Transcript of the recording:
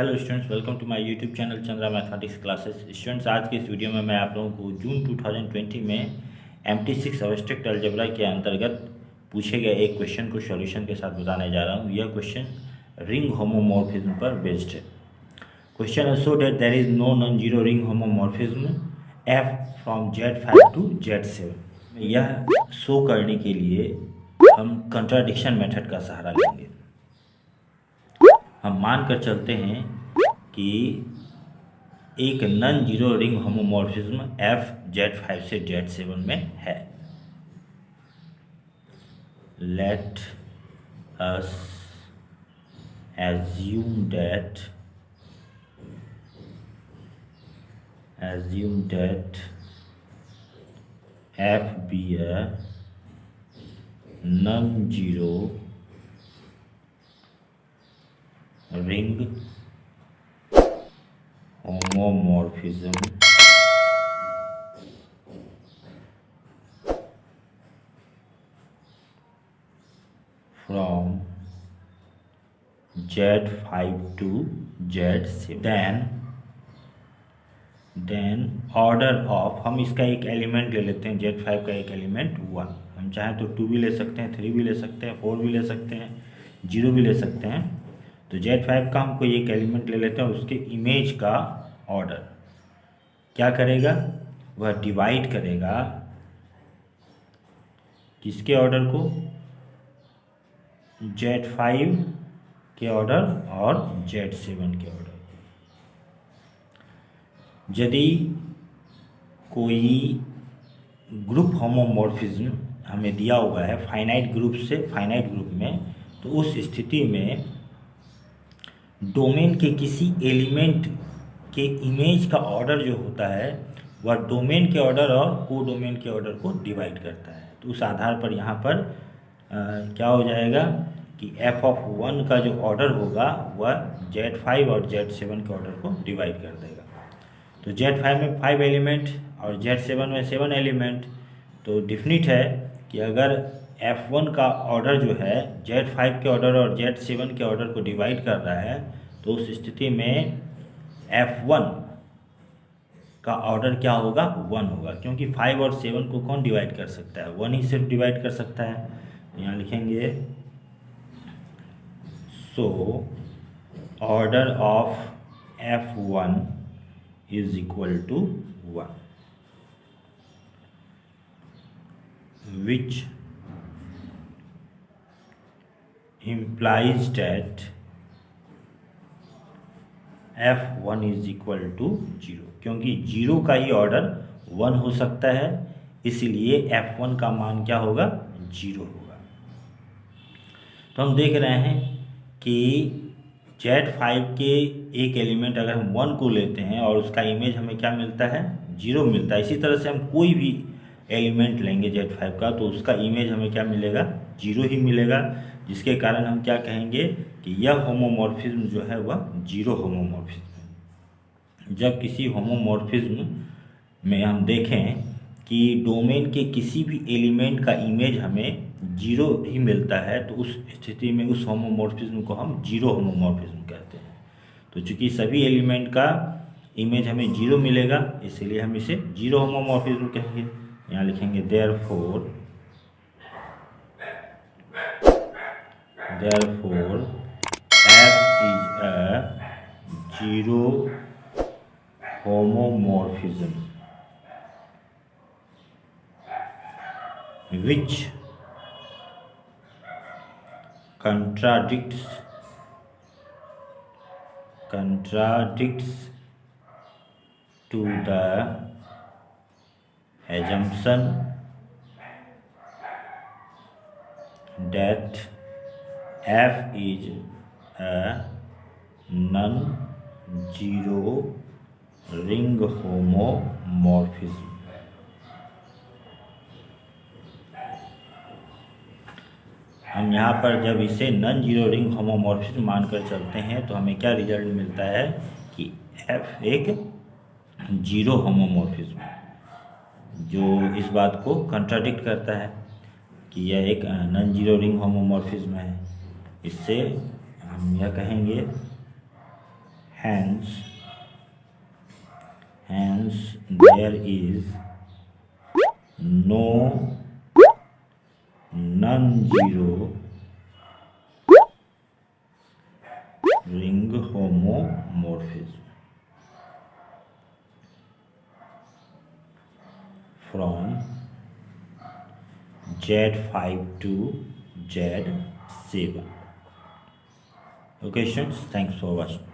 Hello students, welcome to my YouTube channel Chandra mathematics classes. Students, आज के इस video में मैं आप लोगों को जून 2020 में MT6 एब्स्ट्रैक्ट अलजेब्रा के अंतर्गत पूछे गए एक क्वेश्चन को सॉल्यूशन के साथ बताने जा रहा हूँ। यह क्वेश्चन रिंग होमोमॉर्फिज्म पर बेस्ड है। क्वेश्चन है show that there is no non zero ring homomorphism F from Z5 to Z7। यह शो करने के लिए हम कंट्राडिक्शन मेथड का सहारा लेंगे। हम मान कर चलते हैं कि एक non zero ring homomorphism F Z5 से Z7 में है। Let us assume that F be a non-zero ring homomorphism from Z5 to Z7। Then order of, हम इसका एक एलिमेंट ले लेते हैं, Z5 का एक एलिमेंट 1। हम चाहें तो 2 भी ले सकते हैं, 3 भी ले सकते हैं, 4 भी ले सकते हैं, 0 भी ले सकते हैं। तो Z5 का हम कोई एक एलिमेंट ले लेते हैं, उसके इमेज का ऑर्डर क्या करेगा, वह डिवाइड करेगा किसके ऑर्डर को, Z5 के ऑर्डर और Z7 के ऑर्डर। यदि कोई ग्रुप होमोमॉर्फिज्म हमें दिया हुआ है फाइनाइट ग्रुप से फाइनाइट ग्रुप में, तो उस स्थिति में डोमेन के किसी एलिमेंट के इमेज का ऑर्डर जो होता है वह डोमेन के ऑर्डर और को डोमेन के ऑर्डर को डिवाइड करता है। तो उस आधार पर यहाँ पर क्या हो जाएगा कि f(1) का जो ऑर्डर होगा वह Z5 और Z7 के ऑर्डर को डिवाइड कर देगा। तो Z5 में 5 एलिमेंट और Z7 में 7 एलिमेंट। तो डिफिनिट है कि अगर F1 का ऑर्डर जो है Z5 के ऑर्डर और Z7 के ऑर्डर को डिवाइड कर रहा है, तो उस स्थिति में F1 का ऑर्डर क्या होगा, 1 होगा, क्योंकि 5 और 7 को कौन डिवाइड कर सकता है, 1 ही सिर्फ डिवाइड कर सकता है। तो यहाँ लिखेंगे so order of F1 is equal to 1, which implies that F1 is equal to 0, क्योंकि 0 का ही ऑर्डर 1 हो सकता है, इसीलिए F1 का मान क्या होगा, 0 होगा। तो हम देख रहे हैं कि Z5 के एक एलिमेंट अगर हम 1 को लेते हैं और उसका इमेज हमें क्या मिलता है, 0 मिलता है। इसी तरह से हम कोई भी एलिमेंट लेंगे Z5 का, तो उसका इमेज हमें क्या मिलेगा, 0 ही मिलेगा, जिसके कारण हम क्या कहेंगे कि यह होमोमॉर्फिज्म जो है वह 0 होमोमॉर्फिज्म है। जब किसी होमोमॉर्फिज्म में हम देखें कि डोमेन के किसी भी एलिमेंट का इमेज हमें 0 ही मिलता है, तो उस स्थिति में उस होमोमॉर्फिज्म को हम 0 होमोमॉर्फिज्म कहते हैं। तो चूंकि सभी एलिमेंट का इमेज हमें 0 मिलेगा, इसलिए हम इसे 0 होमोमॉर्फिज्म कहेंगे। यहाँ लिखेंगे therefore F is a 0 homomorphism which contradicts to the assumption that F is a non-zero ring homomorphism। हम यहाँ पर जब इसे नॉन जीरो रिंग होमोमॉर्फिज्म मानकर चलते हैं, तो हमें क्या रिजल्ट मिलता है कि F एक 0 होमोमॉर्फिज्म है, जो इस बात को कंट्राडिक्ट करता है कि यह एक नॉन जीरो रिंग होमोमॉर्फिज्म है। इससे हम यह कहेंगे hence there is no non-zero ring homomorphism from Z5 to Z7. Okay students, thanks for watching.